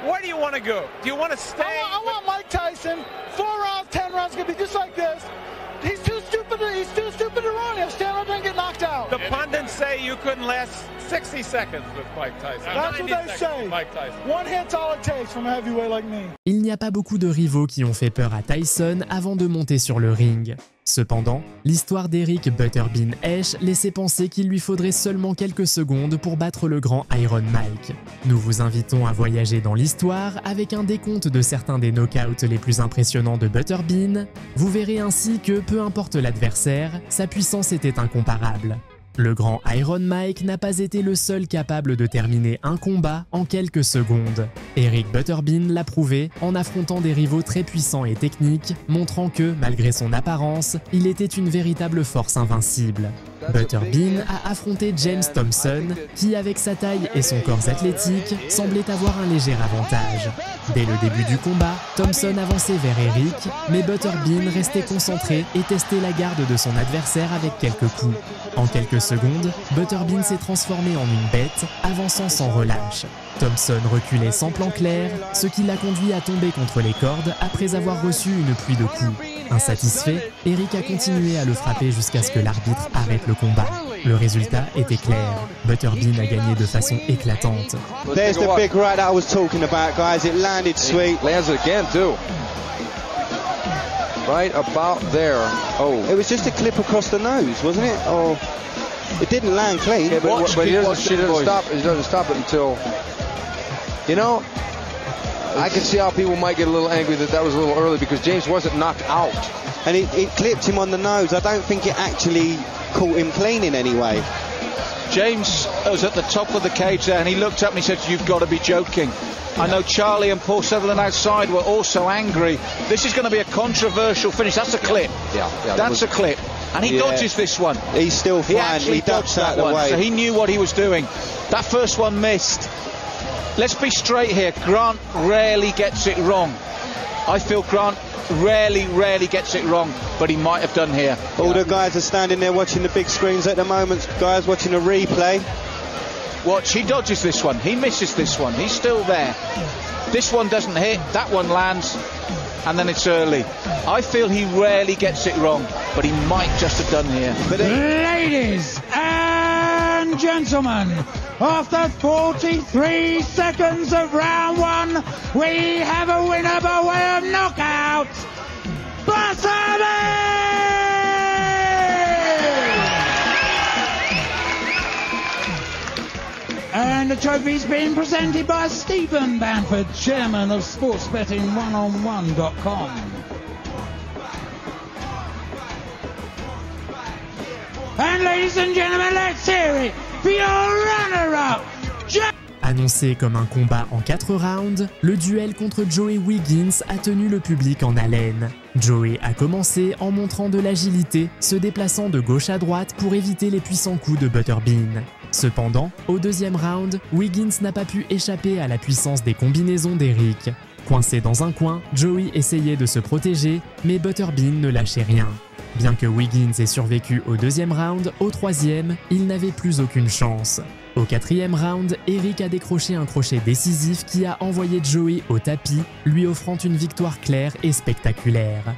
Where do you want to go? Do you want to stay? I want Mike Tyson. 4 rounds, 10 rounds, gonna be just like this. He's too stupid to run. He'll stand up and get knocked out. The pundits say you couldn't last 60 seconds with Mike Tyson. That's what they say. Mike Tyson. One hit's all it takes from a heavyweight like me. Il n'y a pas beaucoup de rivaux qui ont fait peur à Tyson avant de monter sur le ring. Cependant, l'histoire d'Eric Butterbean Esch laissait penser qu'il lui faudrait seulement quelques secondes pour battre le grand Iron Mike. Nous vous invitons à voyager dans l'histoire avec un décompte de certains des knockouts les plus impressionnants de Butterbean. Vous verrez ainsi que, peu importe l'adversaire, sa puissance était incomparable. Le grand Iron Mike n'a pas été le seul capable de terminer un combat en quelques secondes. Eric Butterbean l'a prouvé en affrontant des rivaux très puissants et techniques, montrant que, malgré son apparence, il était une véritable force invincible. Butterbean a affronté James Thompson, qui, avec sa taille et son corps athlétique, semblait avoir un léger avantage. Dès le début du combat, Thompson avançait vers Eric, mais Butterbean restait concentré et testait la garde de son adversaire avec quelques coups. En quelques secondes, Butterbean s'est transformé en une bête, avançant sans relâche. Thompson reculait sans plan clair, ce qui l'a conduit à tomber contre les cordes après avoir reçu une pluie de coups. Insatisfait, Eric a continué à le frapper jusqu'à ce que l'arbitre arrête le combat. Le résultat était clair. Butterbean a gagné de façon éclatante. There's the big right that I was talking about, guys. It landed sweet. Lands it again too. Right about there. Oh. It was just a clip across the nose, wasn't it? Oh, it didn't land clean. Yeah, but he doesn't stop it until. You know, I can see how people might get a little angry that was a little early because James wasn't knocked out. And it clipped him on the nose. I don't think it actually caught him clean in any way. James was at the top of the cage there and he looked up and he said, "You've got to be joking." I know Charlie and Paul Sutherland outside were also angry. This is going to be a controversial finish. That's a clip. Yeah, that's a clip. And he dodges this one. He's still fine. He ducks that out the one. way. So he knew what he was doing. That first one missed. Let's be straight here. Grant rarely gets it wrong. I feel Grant rarely gets it wrong, but he might have done here. All the guys are standing there watching the big screens at the moment. Guys watching a replay. Watch, he dodges this one. He misses this one. He's still there. This one doesn't hit. That one lands. And then it's early. I feel he rarely gets it wrong, but he might just have done here. Ladies and gentlemen, after 43 seconds of round one, we have a winner by way of knockout, Butterbean! And the trophy's been presented by Stephen Banford, chairman of sportsbetting1on1.com. And ladies and gentlemen, let's hear it for your runner-up, Annoncé comme un combat en 4 rounds, le duel contre Joey Wiggins a tenu le public en haleine. Joey a commencé en montrant de l'agilité, se déplaçant de gauche à droite pour éviter les puissants coups de Butterbean. Cependant, au deuxième round, Wiggins n'a pas pu échapper à la puissance des combinaisons d'Eric. Coincé dans un coin, Joey essayait de se protéger, mais Butterbean ne lâchait rien. Bien que Wiggins ait survécu au deuxième round, au troisième, il n'avait plus aucune chance. Au quatrième round, Eric a décroché un crochet décisif qui a envoyé Joey au tapis, lui offrant une victoire claire et spectaculaire.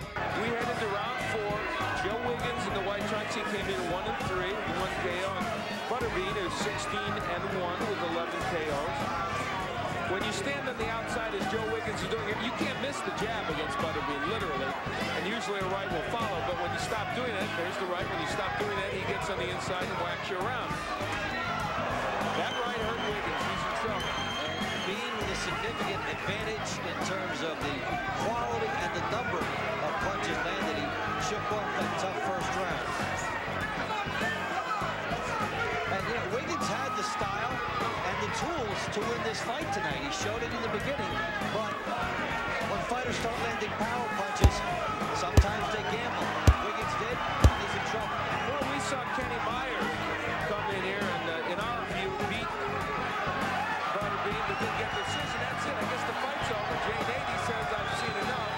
Significant advantage in terms of the quality and the number of punches landed. He shook off that tough first round. And you know, Wiggins had the style and the tools to win this fight tonight. He showed it in the beginning, but when fighters start landing power punches, sometimes they gamble. Wiggins did, he's in trouble. Well, we saw Kenny Myers come in here and, in our view, beat Butterbean, but didn't get the decision. That's it. I guess the fight's over. Jay Nady says, "I've seen enough."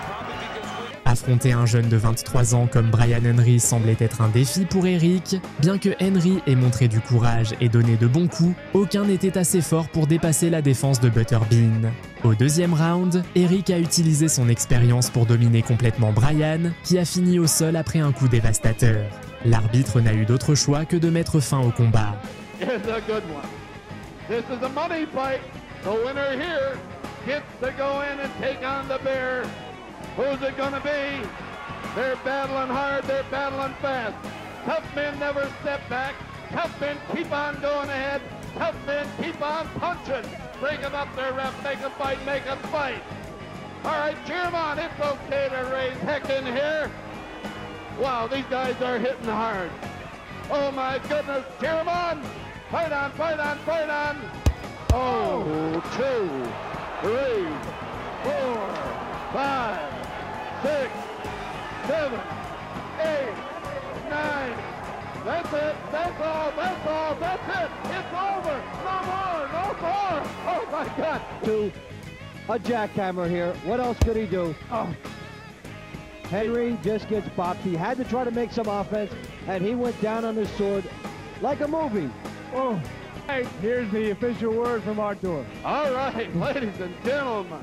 Probably because Wiggins Affronter un jeune de 23 ans comme Brian Henry semblait être un défi pour Eric. Bien que Henry ait montré du courage et donné de bons coups, aucun n'était assez fort pour dépasser la défense de Butterbean. Au deuxième round, Eric a utilisé son expérience pour dominer complètement Brian, qui a fini au sol après un coup dévastateur. L'arbitre n'a eu d'autre choix que de mettre fin au combat. Here's a good one. This is a money fight. The winner here gets to go in and take on the bear. Who's it gonna be? They're battling hard, they're battling fast. Tough men never step back. Tough men keep on going ahead. Tough men keep on punching. Breaking up their rep, make a fight, make a fight. All right, cheer them on. It's okay to raise heck in here. Wow, these guys are hitting hard. Oh my goodness, cheer them on. Fight on, fight on, fight on. Oh, 2, 3, 4, 5, 6, 7, 8, 9. That's it. That's all. That's all. That's it. It's over. No more. No more. Oh my God. To a jackhammer here. What else could he do? Oh. Henry just gets bopped. He had to try to make some offense, and he went down on his sword like a movie. Oh. Hey, here's the official word from Artur. All right, ladies and gentlemen.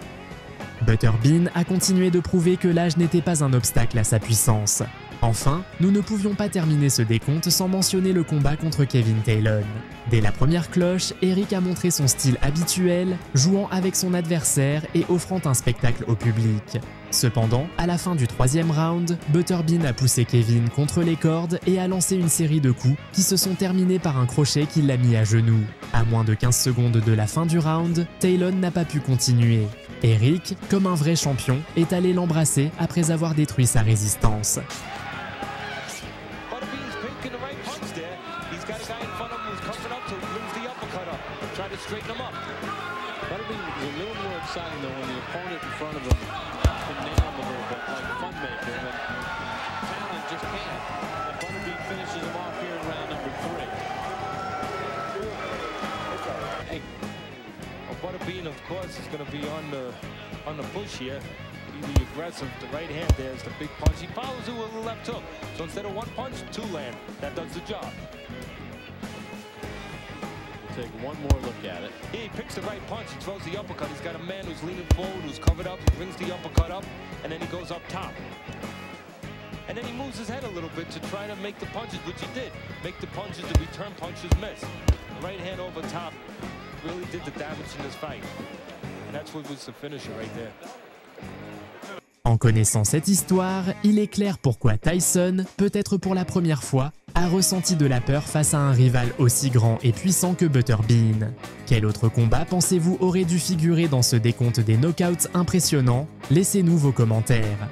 Butterbean a continué de prouver que l'âge n'était pas un obstacle à sa puissance. Enfin, nous ne pouvions pas terminer ce décompte sans mentionner le combat contre Kevin Taylor. Dès la première cloche, Eric a montré son style habituel, jouant avec son adversaire et offrant un spectacle au public. Cependant, à la fin du troisième round, Butterbean a poussé Kevin contre les cordes et a lancé une série de coups qui se sont terminés par un crochet qui l'a mis à genoux. À moins de 15 secondes de la fin du round, Taylor n'a pas pu continuer. Eric, comme un vrai champion, est allé l'embrasser après avoir détruit sa résistance. Butterbean, of course, is going to be on the push here. Be aggressive. The right hand there is the big punch. He follows it with a left hook. So instead of one punch, 2 land. That does the job. We'll take one more look at it. He picks the right punch. He throws the uppercut. He's got a man who's leaning forward, who's covered up. He brings the uppercut up, and then he goes up top. And then he moves his head a little bit to try to make the punches, which he did. Make the punches, the return punches miss. The right hand over top really did the damage in this fight. And that's what was the finisher right there. En connaissant cette histoire, il est clair pourquoi Tyson, peut-être pour la première fois, a ressenti de la peur face à un rival aussi grand et puissant que Butterbean. Quel autre combat pensez-vous aurait dû figurer dans ce décompte des knockouts impressionnants? Laissez-nous vos commentaires.